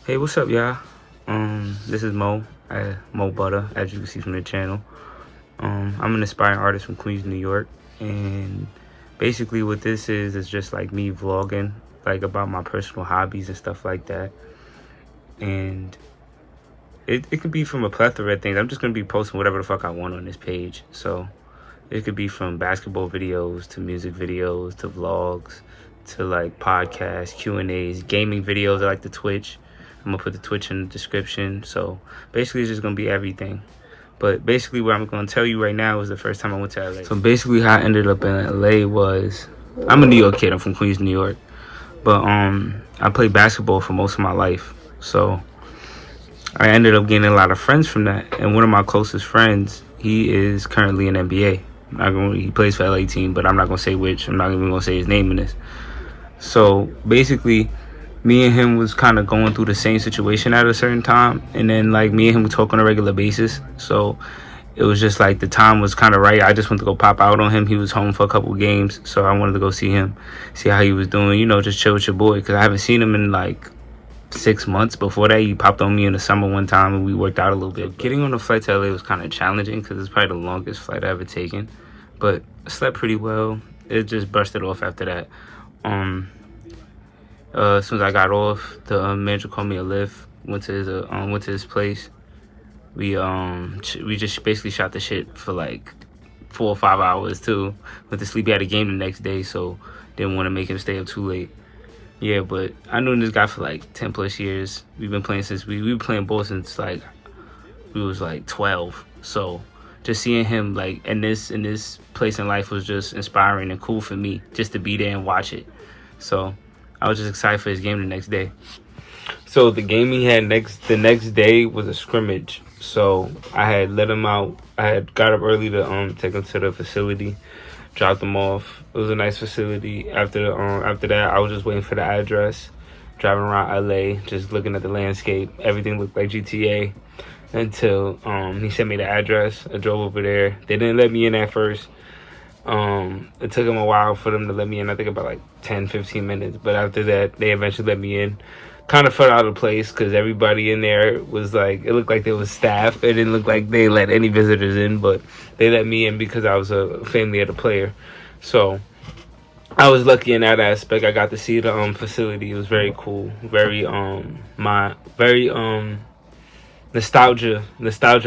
Hey, what's up, y'all? This is Mo Butta, as you can see from the channel. I'm an aspiring artist from Queens, New York, and basically what this is just like me vlogging, like about my personal hobbies and stuff like that. And it could be from a plethora of things. I'm just gonna be posting whatever the fuck I want on this page. So it could be from basketball videos to music videos to vlogs to like podcasts, Q&As, gaming videos. I like the Twitch. I'm gonna put the Twitch in the description. So basically it's just gonna be everything. But basically what I'm gonna tell you right now is the first time I went to LA. So basically how I ended up in LA was, I'm a New York kid, I'm from Queens, New York. But I played basketball for most of my life. So I ended up getting a lot of friends from that. And one of my closest friends, he is currently in NBA. He plays for LA team, but I'm not gonna say which. I'm not even gonna say his name in this. So basically, me and him was kind of going through the same situation at a certain time, and then like me and him would talk on a regular basis. So it was just like the time was kind of right. I just went to go pop out on him. He was home for a couple of games, so I wanted to go see him, see how he was doing. You know, just chill with your boy, because I haven't seen him in like 6 months. Before that, he popped on me in the summer one time and we worked out a little bit. Getting on the flight to LA was kind of challenging because it's probably the longest flight I ever taken, but I slept pretty well. It just busted off after that. As soon as I got off, the manager called me a lift. Went to his place. We just basically shot the shit for like 4 or 5 hours too. Went to sleep. He had a game the next day, so didn't want to make him stay up too late. Yeah, but I knew this guy for like 10 plus years. We've been playing since we been playing ball since like we was like 12. So just seeing him like in this place in life was just inspiring and cool for me just to be there and watch it. So I was just excited for his game the next day. So the game he had the next day was a scrimmage. So I had let him out. I had got up early to take him to the facility, dropped him off. It was a nice facility. After that, I was just waiting for the address, driving around LA, just looking at the landscape. Everything looked like GTA until he sent me the address. I drove over there. They didn't let me in at first. It took them a while for them to let me in. I think about like 10-15 minutes. But after that, they eventually let me in. Kind of felt out of place because everybody in there was like, it looked like there was staff. It didn't look like they let any visitors in, but they let me in because I was a family of the player. So I was lucky in that aspect. I got to see the facility. It was very cool. Very nostalgia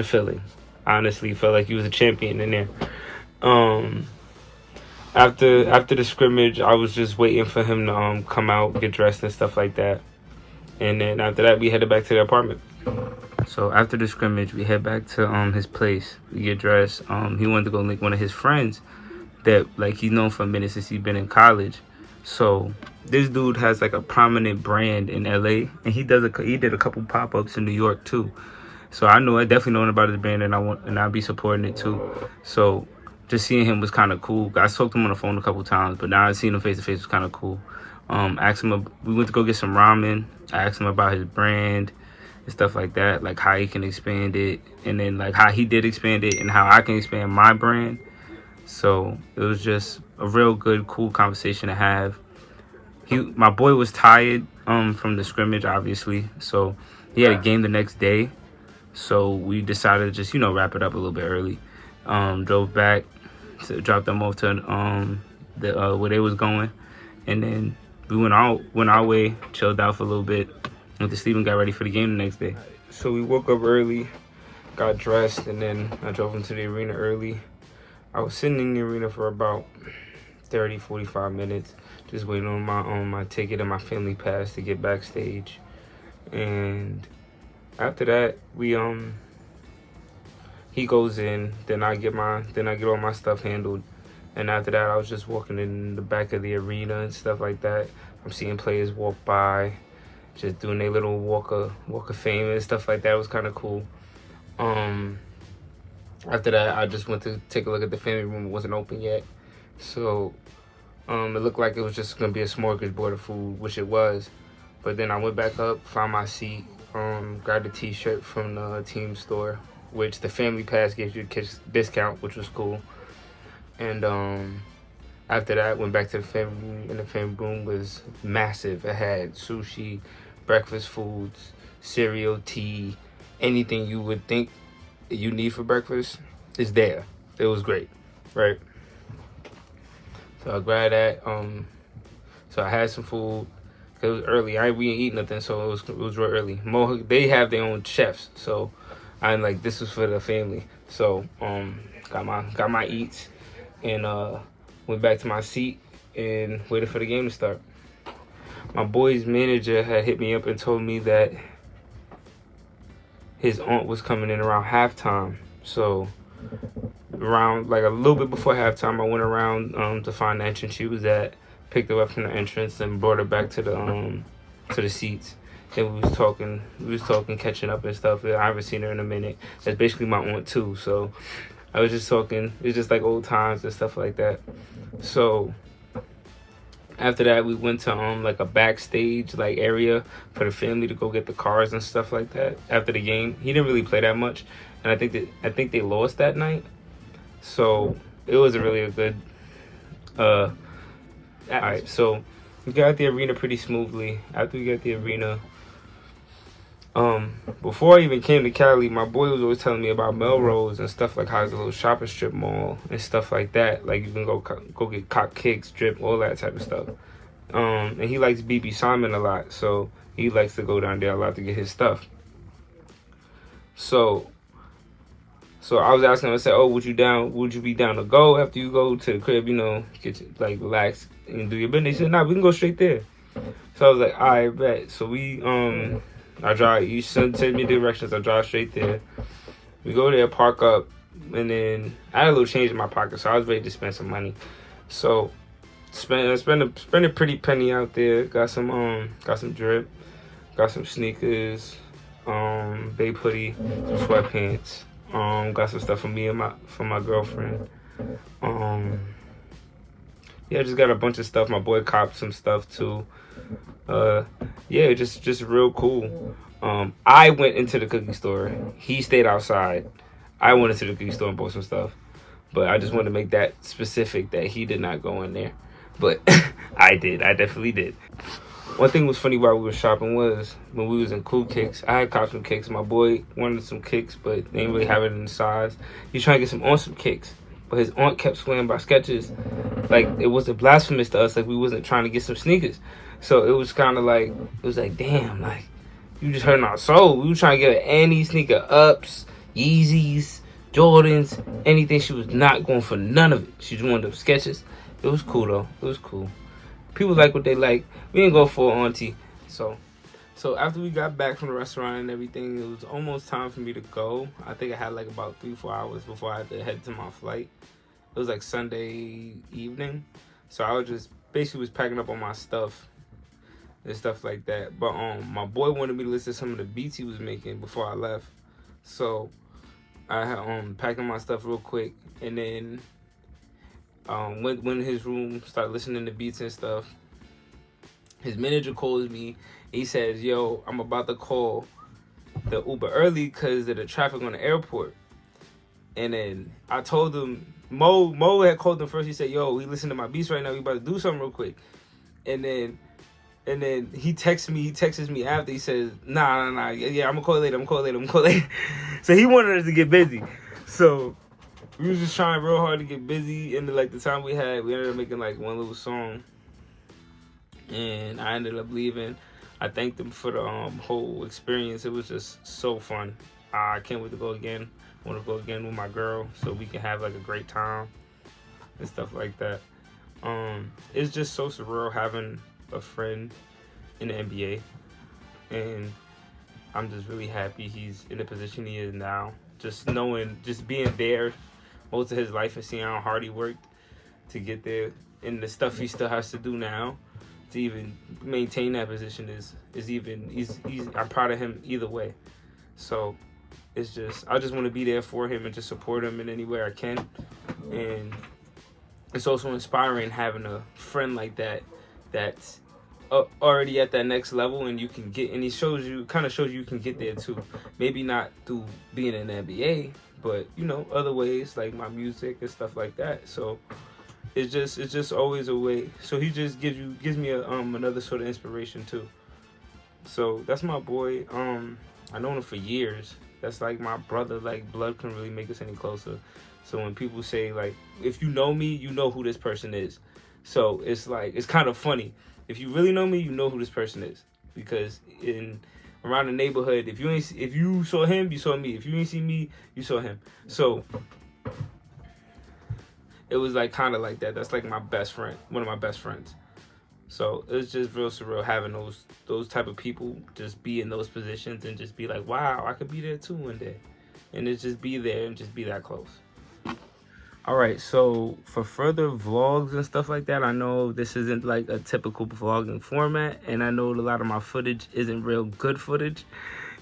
feeling. Honestly, felt like he was a champion in there. Um, after the scrimmage, I was just waiting for him to come out, get dressed and stuff like that. And then after that, we headed back to the apartment. So after the scrimmage, we head back to his place. We get dressed. He wanted to go link one of his friends that like he's known for a minute since he's been in college. So this dude has like a prominent brand in LA, and he did a couple pop-ups in New York too. So I definitely know about his brand, and I'll be supporting it too. So just seeing him was kind of cool. I spoke to him on the phone a couple times, but now seeing him face to face was kind of cool. We went to go get some ramen. I asked him about his brand and stuff like that, like how he can expand it, and then like how he did expand it and how I can expand my brand. So it was just a real good, cool conversation to have. My boy was tired from the scrimmage, obviously, so he had a game the next day. So we decided to just wrap it up a little bit early. Drove back, dropped them off to where they was going, and then we went our way, chilled out for a little bit, went to sleep and got ready for the game the next day. So we woke up early, got dressed, and then I drove into the arena early. I was sitting in the arena for about 30-45 minutes, just waiting on my ticket and my family pass to get backstage. And after that, he goes in, then I get all my stuff handled. And after that, I was just walking in the back of the arena and stuff like that. I'm seeing players walk by, just doing their little walk of fame and stuff like that. It was kind of cool. After that, I just went to take a look at the family room. It wasn't open yet. So it looked like it was just going to be a smorgasbord of food, which it was. But then I went back up, found my seat, grabbed a t-shirt from the team store, which the family pass gives you a discount, which was cool. And after that, went back to the family room, and the family room was massive. It had sushi, breakfast foods, cereal, tea, anything you would think you need for breakfast is there. It was great, right? So I grabbed that. So I had some food. It was early. We didn't eat nothing, so it was real early. They have their own chefs, so I'm like, this was for the family. So got my eats and went back to my seat and waited for the game to start. My boy's manager had hit me up and told me that his aunt was coming in around halftime. So around like a little bit before halftime, I went around to find the entrance she was at, picked her up from the entrance, and brought her back to the seats. And we was talking, catching up and stuff. I haven't seen her in a minute. That's basically my aunt too. So I was just talking. It's just like old times and stuff like that. So after that, we went to like a backstage like area for the family to go get the cars and stuff like that. After the game, he didn't really play that much, and I think they lost that night. So it was really a good. All right, so we got the arena pretty smoothly. After we got the arena, before I even came to Cali, my boy was always telling me about Melrose and stuff, like how it's a little shopping strip mall and stuff like that. Like you can go get cop kicks, drip, all that type of stuff. And he likes BB Simon a lot, so he likes to go down there a lot to get his stuff. So I was asking him, I said, "Oh, would you be down to go after you go to the crib? You know, get you, like relax and do your business?" He said, "Nah, we can go straight there." So I was like, "All right, bet." So we I drive. You send me directions. I drive straight there. We go there, park up, and then I had a little change in my pocket, so I was ready to spend some money. So spend a pretty penny out there. Got some drip, got some sneakers, babe hoodie, some sweatpants. Got some stuff for me and my girlfriend. Yeah, just got a bunch of stuff. My boy copped some stuff too. Yeah, just real cool. I went into the cookie store. He stayed outside. I went into the cookie store and bought some stuff. But I just wanted to make that specific that he did not go in there. But I did. I definitely did. One thing was funny while we were shopping was when we was in Cool Kicks. I had copped some kicks. My boy wanted some kicks, but they didn't really have it in the size. He's trying to get some awesome kicks. But his aunt kept swearing by Skechers. Like, it wasn't blasphemous to us. Like, we wasn't trying to get some sneakers. So it was kind of like, damn, like, you just hurting our soul. We were trying to get any sneaker, Ups, Yeezys, Jordans, anything. She was not going for none of it. She just wanted those Skechers. It was cool, though. It was cool. People like what they like. We didn't go for auntie. So after we got back from the restaurant and everything, it was almost time for me to go. I think I had like about 3-4 hours before I had to head to my flight. It was like Sunday evening. So I was just basically was packing up all my stuff and stuff like that. But my boy wanted me to listen to some of the beats he was making before I left. So I had packing my stuff real quick, and then went in his room, started listening to beats and stuff. His manager calls me. He says, "Yo, I'm about to call the Uber early because of the traffic on the airport." And then I told him, Mo had called him first. He said, "Yo, we listen to my beats right now. We about to do something real quick." And then he texts me after. He says, "Nah. Yeah, I'm gonna call you later. So he wanted us to get busy. So we was just trying real hard to get busy. And like the time we ended up making like one little song. And I ended up leaving. I thanked them for the whole experience. It was just so fun. I can't wait to go again. I want to go again with my girl so we can have like a great time and stuff like that. It's just so surreal having a friend in the NBA, and I'm just really happy he's in the position he is now. Just being there most of his life and seeing how hard he worked to get there, and the stuff he still has to do now to even maintain that position he's I'm proud of him either way. So it's just, I just want to be there for him and just support him in any way I can. And it's also inspiring having a friend like that that's already at that next level, and you can get, and he shows you you can get there too. Maybe not through being in the NBA, but other ways like my music and stuff like that. So it's just always a way. So he just gives me another sort of inspiration too. So that's my boy. I known him for years. That's like my brother. Like blood can really make us any closer. So when people say like, if you know me, you know who this person is. So it's like it's kind of funny. If you really know me, you know who this person is, because in around the neighborhood, if you saw him, you saw me. If you ain't see me, you saw him. So it was like kind of like that. That's like my best friend, one of my best friends. So it's just real surreal having those type of people just be in those positions and just be like, wow, I could be there too one day, and it's just be there and just be that close. All right, so for further vlogs and stuff like that, I know this isn't like a typical vlogging format, and I know a lot of my footage isn't real good footage,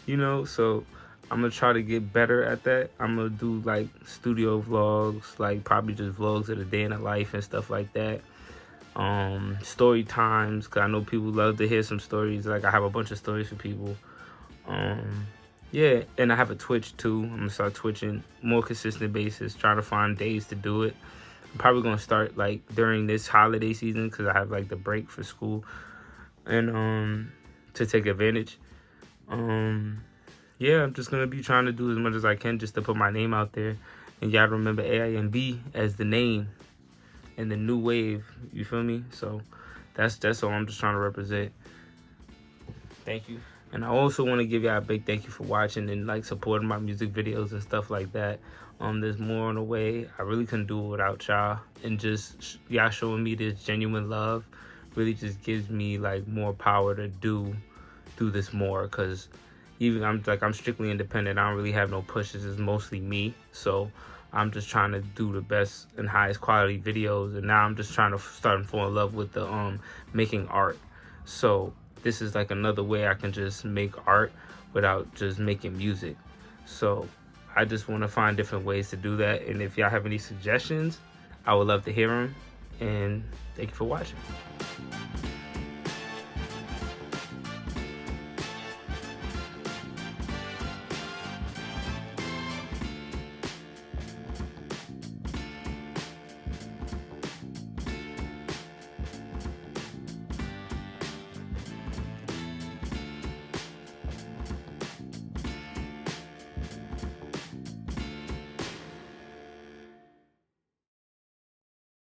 so I'm gonna try to get better at that. I'm gonna do like studio vlogs, like probably just vlogs of the day in the life and stuff like that. Story times, because I know people love to hear some stories. Like I have a bunch of stories for people. Yeah, and I have a Twitch too. I'm gonna start twitching more consistent basis, trying to find days to do it. I'm probably gonna start like during this holiday season, because I have like the break for school, and to take advantage. Yeah, I'm just gonna be trying to do as much as I can just to put my name out there, and y'all remember AIMB as the name and the new wave. You feel me? So that's all I'm just trying to represent. Thank you. And I also want to give y'all a big thank you for watching and like supporting my music videos and stuff like that. There's more on the way. I really couldn't do it without y'all, and just y'all showing me this genuine love really just gives me like more power to do this more, because even I'm strictly independent. I don't really have no pushes. It's mostly me. So I'm just trying to do the best and highest quality videos, and now I'm just trying to start and fall in love with the making art. So this is like another way I can just make art without just making music. So I just want to find different ways to do that, and if y'all have any suggestions, I would love to hear them. And thank you for watching.